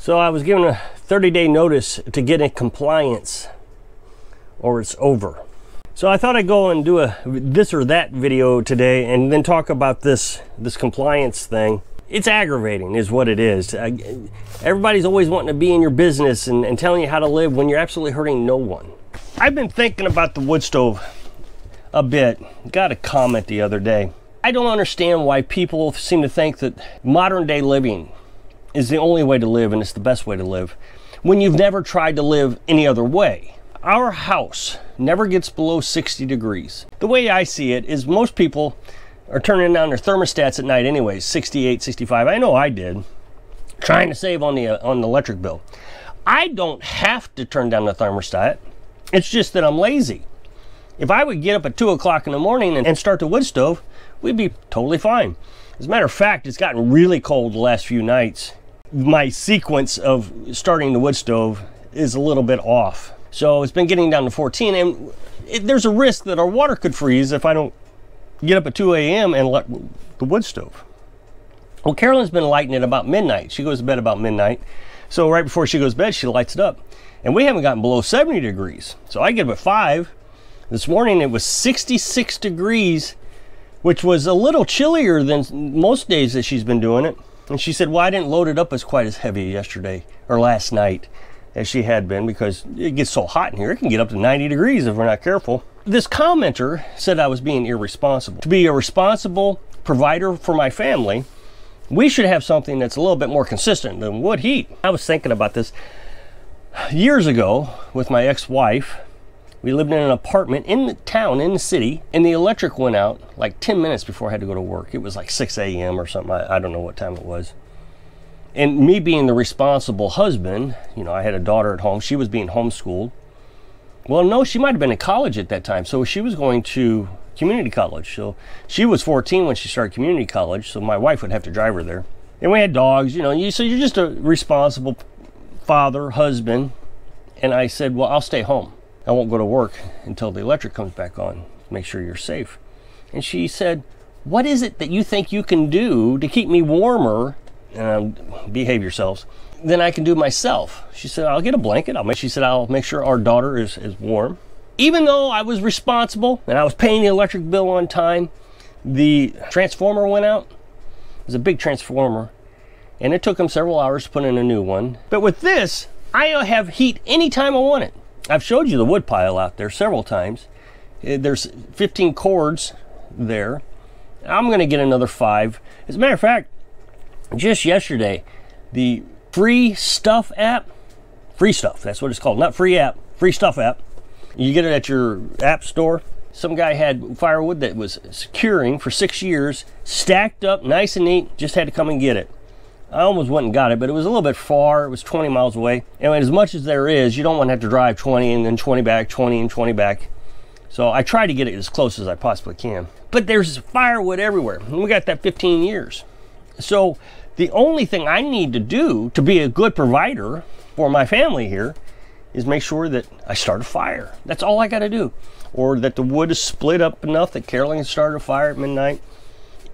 So I was given a 30-day notice to get in compliance or it's over. So I thought I'd go and do a this or that video today and then talk about this compliance thing. It's aggravating is what it is. Everybody's always wanting to be in your business and telling you how to live when you're absolutely hurting no one. I've been thinking about the wood stove a bit. Got a comment the other day. I don't understand why people seem to think that modern day living is the only way to live and it's the best way to live when you've never tried to live any other way. Our house never gets below 60 degrees. The way I see it is most people are turning down their thermostats at night anyways, 68, 65. I know I did, trying to save on the electric bill. I don't have to turn down the thermostat. It's just that I'm lazy. If I would get up at 2 o'clock in the morning and start the wood stove, we'd be totally fine. As a matter of fact, it's gotten really cold the last few nights. My sequence of starting the wood stove is a little bit off. So it's been getting down to 14, and there's a risk that our water could freeze if I don't get up at 2 a.m. and let the wood stove. Well, Carolyn's been lighting it about midnight. She goes to bed about midnight. So right before she goes to bed, she lights it up. And we haven't gotten below 70 degrees. So I get up at 5. This morning it was 66 degrees, which was a little chillier than most days that she's been doing it. And she said, well, I didn't load it up as quite as heavy yesterday or last night as she had been because it gets so hot in here. It can get up to 90 degrees if we're not careful. This commenter said I was being irresponsible. To be a responsible provider for my family, we should have something that's a little bit more consistent than wood heat. I was thinking about this years ago with my ex-wife. We lived in an apartment in the town, in the city, and the electric went out like 10 minutes before I had to go to work. It was like 6 a.m. or something. I don't know what time it was. And me being the responsible husband, you know, I had a daughter at home. She was being homeschooled. Well, no, she might have been in college at that time. So she was going to community college. So she was 14 when she started community college. So my wife would have to drive her there. And we had dogs, you know, so you're just a responsible father, husband. And I said, well, I'll stay home. I won't go to work until the electric comes back on. Make sure you're safe. And she said, what is it that you think you can do to keep me warmer, behave yourselves, than I can do myself? She said, I'll get a blanket. She said, I'll make sure our daughter is warm. Even though I was responsible and I was paying the electric bill on time, the transformer went out. It was a big transformer. And it took them several hours to put in a new one. But with this, I have heat anytime I want it. I've showed you the wood pile out there several times. There's 15 cords there. I'm gonna get another 5. As a matter of fact, just yesterday, the Free Stuff app, Free Stuff, that's what it's called, not free app, Free Stuff app. You get it at your app store. Some guy had firewood that was securing for 6 years, stacked up nice and neat, just had to come and get it. I almost went and got it, but it was a little bit far. It was 20 miles away. And as much as there is, you don't want to have to drive 20 and then 20 back, 20 and 20 back. So I try to get it as close as I possibly can. But there's firewood everywhere. And we got that 15 years. So the only thing I need to do to be a good provider for my family here is make sure that I start a fire. That's all I got to do. Or that the wood is split up enough that Carolyn can start a fire at midnight.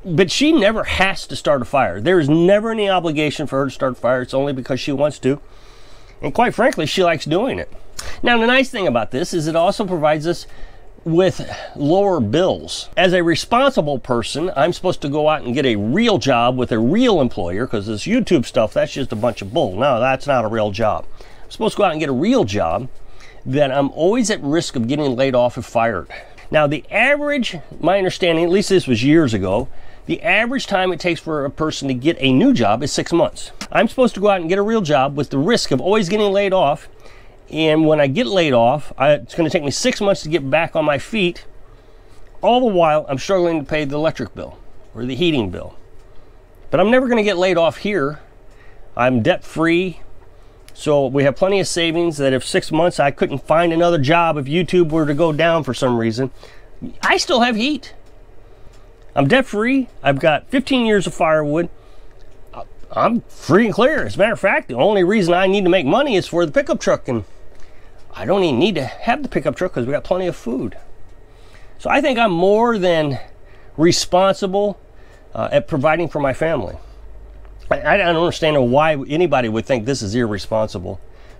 But she never has to start a fire. There is never any obligation for her to start a fire. It's only because she wants to. And quite frankly, she likes doing it. Now, the nice thing about this is it also provides us with lower bills. As a responsible person, I'm supposed to go out and get a real job with a real employer, because this YouTube stuff, that's just a bunch of bull. No, that's not a real job. I'm supposed to go out and get a real job that I'm always at risk of getting laid off if fired. Now, the average, my understanding, at least this was years ago, the average time it takes for a person to get a new job is 6 months. I'm supposed to go out and get a real job with the risk of always getting laid off. And when I get laid off, it's going to take me 6 months to get back on my feet. All the while, I'm struggling to pay the electric bill or the heating bill. But I'm never going to get laid off here. I'm debt-free. So we have plenty of savings that if 6 months I couldn't find another job, if YouTube were to go down for some reason, I still have heat. I'm debt-free. I've got 15 years of firewood. I'm free and clear. As a matter of fact, the only reason I need to make money is for the pickup truck, and I don't even need to have the pickup truck because we got plenty of food. So I think I'm more than responsible at providing for my family. I don't understand why anybody would think this is irresponsible,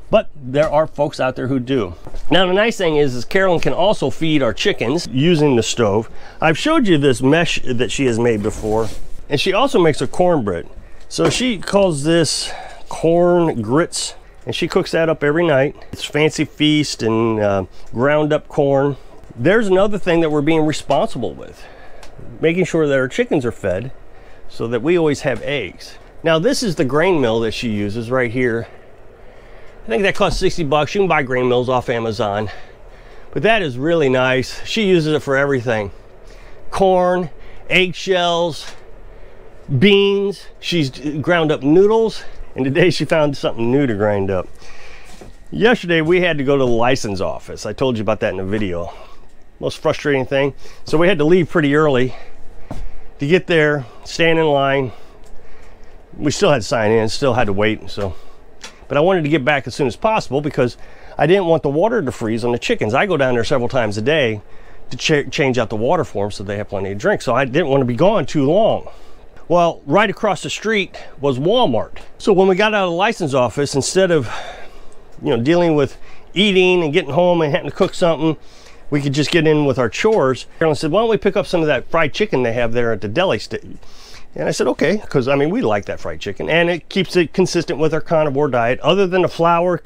but there are folks out there who do. Now the nice thing is Carolyn can also feed our chickens using the stove. I've showed you this mesh that she has made before, and she also makes a cornbread. So she calls this corn grits, and she cooks that up every night. It's fancy feast and ground up corn. There's another thing that we're being responsible with, making sure that our chickens are fed so that we always have eggs. Now this is the grain mill that she uses right here. I think that costs 60 bucks. You can buy grain mills off Amazon, but that is really nice. She uses it for everything. Corn, eggshells, beans. She's ground up noodles, and today she found something new to grind up. Yesterday we had to go to the license office. I told you about that in a video. Most frustrating thing. So we had to leave pretty early to get there, stand in line. We still had to sign in, still had to wait. But I wanted to get back as soon as possible because I didn't want the water to freeze on the chickens. I go down there several times a day to change out the water for them so they have plenty to drink. So I didn't want to be gone too long. Well, right across the street was Walmart. So when we got out of the license office, instead of dealing with eating and getting home and having to cook something, we could just get in with our chores. Carolyn said, why don't we pick up some of that fried chicken they have there at the deli? And I said, okay, because I mean, we like that fried chicken and it keeps it consistent with our carnivore diet, other than the flour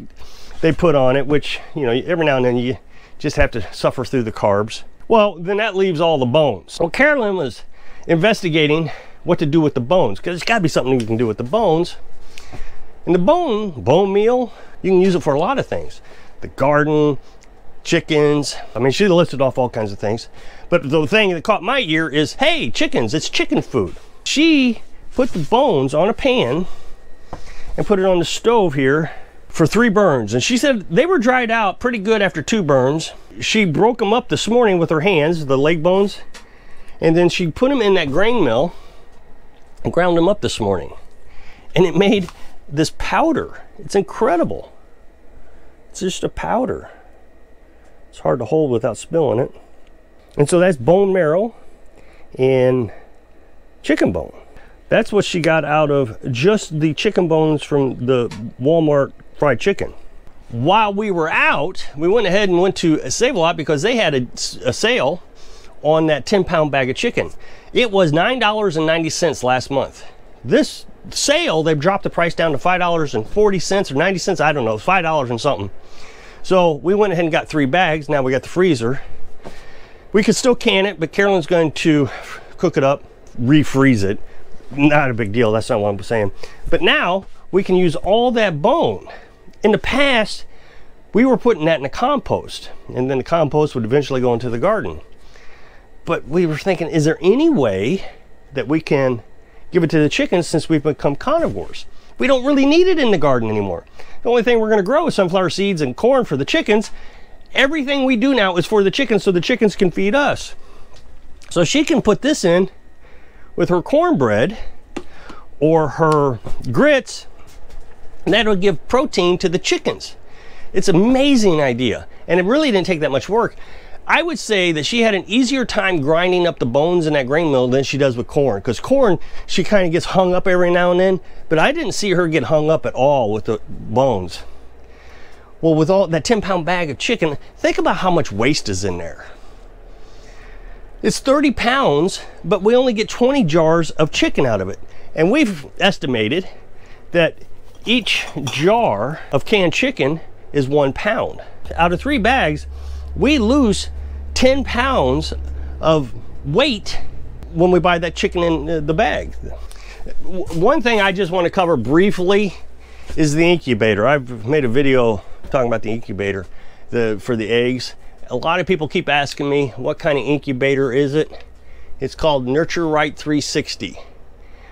they put on it, which, every now and then you just have to suffer through the carbs. Well, then that leaves all the bones. Well, Carolyn was investigating what to do with the bones, because there's got to be something you can do with the bones. And the bone meal, you can use it for a lot of things. The garden, chickens. I mean, she listed off all kinds of things. But the thing that caught my ear is, hey, chickens, it's chicken food. She put the bones on a pan and put it on the stove here for 3 burns. And she said they were dried out pretty good after 2 burns. She broke them up this morning with her hands, the leg bones, and then she put them in that grain mill and ground them up this morning. And it made this powder. It's incredible. It's just a powder. It's hard to hold without spilling it. And so that's bone marrow and chicken bone. That's what she got out of just the chicken bones from the Walmart fried chicken. While we were out, we went ahead and went to Save-A-Lot because they had a sale on that 10-pound bag of chicken. It was $9.90 last month. This sale, they've dropped the price down to $5.40 or 90 cents. I don't know, $5 and something. So we went ahead and got 3 bags. Now we got the freezer. We could still can it, but Carolyn's going to cook it up, refreeze it. Not a big deal, that's not what I'm saying. But now we can use all that bone. In the past, we were putting that in the compost, and then the compost would eventually go into the garden. But we were thinking, is there any way that we can give it to the chickens since we've become carnivores? We don't really need it in the garden anymore. The only thing we're going to grow is sunflower seeds and corn for the chickens. Everything we do now is for the chickens so the chickens can feed us. So she can put this in with her cornbread or her grits, and that'll give protein to the chickens. It's an amazing idea, and it really didn't take that much work. I would say that she had an easier time grinding up the bones in that grain mill than she does with corn, because corn, she kind of gets hung up every now and then, but I didn't see her get hung up at all with the bones. Well, with all that 10-pound bag of chicken, think about how much waste is in there. It's 30 pounds, but we only get 20 jars of chicken out of it. And we've estimated that each jar of canned chicken is 1 pound. Out of 3 bags, we lose 10 pounds of weight when we buy that chicken in the bag. One thing I just want to cover briefly is the incubator. I've made a video talking about the incubator for the eggs. A lot of people keep asking me, what kind of incubator is it? It's called Nurture Right 360.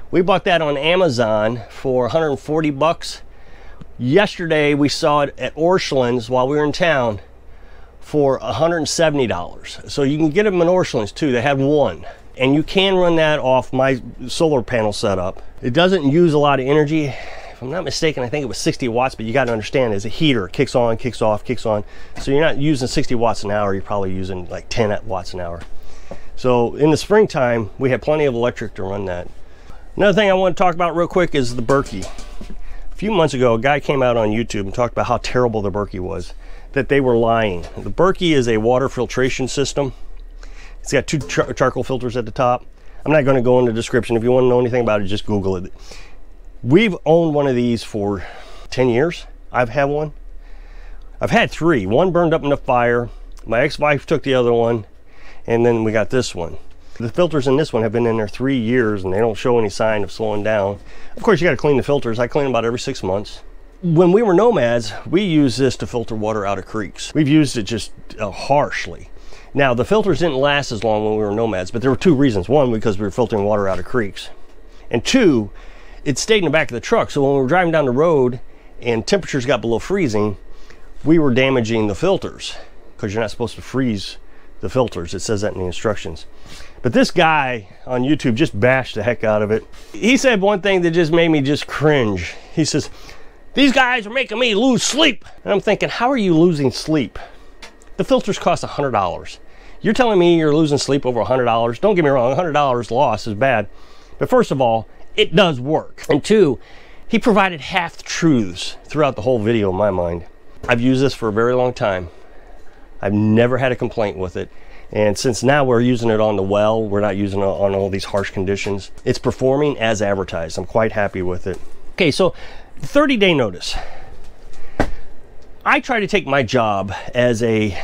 We bought that on Amazon for 140 bucks. Yesterday we saw it at Orscheln's while we were in town for $170. So you can get them in Orscheln's too. They have one, and you can run that off my solar panel setup. It doesn't use a lot of energy. If I'm not mistaken, I think it was 60 watts, but you got to understand, as a heater, it kicks on, kicks off, kicks on. So you're not using 60 watts an hour, you're probably using like 10 watts an hour. So in the springtime, we have plenty of electric to run that. Another thing I want to talk about real quick is the Berkey. A few months ago, a guy came out on YouTube and talked about how terrible the Berkey was, that they were lying. The Berkey is a water filtration system. It's got two charcoal filters at the top. I'm not going to go into the description. If you want to know anything about it, just Google it. We've owned one of these for 10 years. I've had one. I've had three. One burned up in a fire. My ex-wife took the other one, and then we got this one. The filters in this one have been in there 3 years, and they don't show any sign of slowing down. Of course, you got to clean the filters. I clean them about every 6 months. When we were nomads, we used this to filter water out of creeks. We've used it just harshly. Now, the filters didn't last as long when we were nomads, but there were two reasons. One, because we were filtering water out of creeks. And two, it stayed in the back of the truck. So when we were driving down the road and temperatures got below freezing, we were damaging the filters, because you're not supposed to freeze the filters. It says that in the instructions. But this guy on YouTube just bashed the heck out of it. He said one thing that just made me just cringe. He says, "These guys are making me lose sleep." And I'm thinking, how are you losing sleep? The filters cost $100. You're telling me you're losing sleep over $100? Don't get me wrong, $100 loss is bad. But first of all, it does work. And two, he provided half-truths throughout the whole video in my mind. I've used this for a very long time. I've never had a complaint with it. And since now we're using it on the well, we're not using it on all these harsh conditions. It's performing as advertised. I'm quite happy with it. Okay, so 30-day notice. I try to take my job as a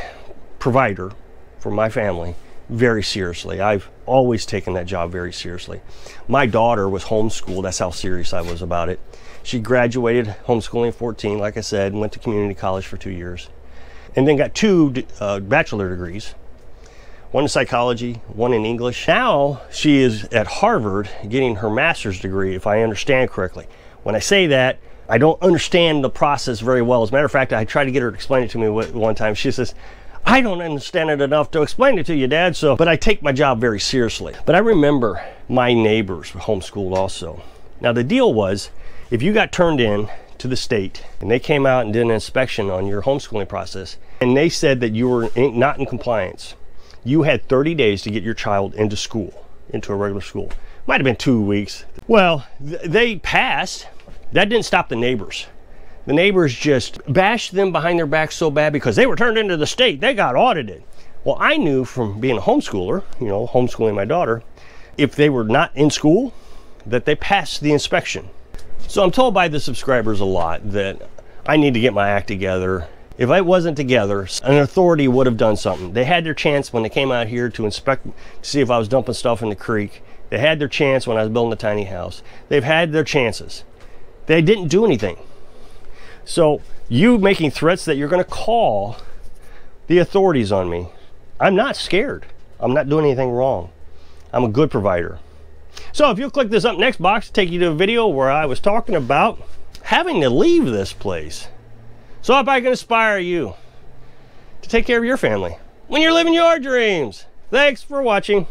provider for my family very seriously. I've always taken that job very seriously. My daughter was homeschooled. That's how serious I was about it. She graduated homeschooling at 14, like I said, and went to community college for 2 years. And then got two bachelor degrees. One in psychology, one in English. Now she is at Harvard getting her master's degree, if I understand correctly. When I say that, I don't understand the process very well. As a matter of fact, I tried to get her to explain it to me one time. She says, "I don't understand it enough to explain it to you, Dad." But I take my job very seriously. But I remember my neighbors were homeschooled also. Now the deal was, if you got turned in to the state and they came out and did an inspection on your homeschooling process, and they said that you were not in compliance, you had 30 days to get your child into school, into a regular school. Might have been 2 weeks. Well, they passed. That didn't stop the neighbors. The neighbors just bashed them behind their backs so bad because they were turned into the state. They got audited. Well, I knew from being a homeschooler, you know, homeschooling my daughter, if they were not in school, that they passed the inspection. So I'm told by the subscribers a lot that I need to get my act together. If I wasn't together, an authority would have done something. They had their chance when they came out here to inspect, to see if I was dumping stuff in the creek. They had their chance when I was building a tiny house. They've had their chances. They didn't do anything. So you making threats that you're going to call the authorities on me, I'm not scared. I'm not doing anything wrong. I'm a good provider. So if you'll click this up next box, take you to a video where I was talking about having to leave this place. So if I can inspire you to take care of your family when you're living your dreams. Thanks for watching.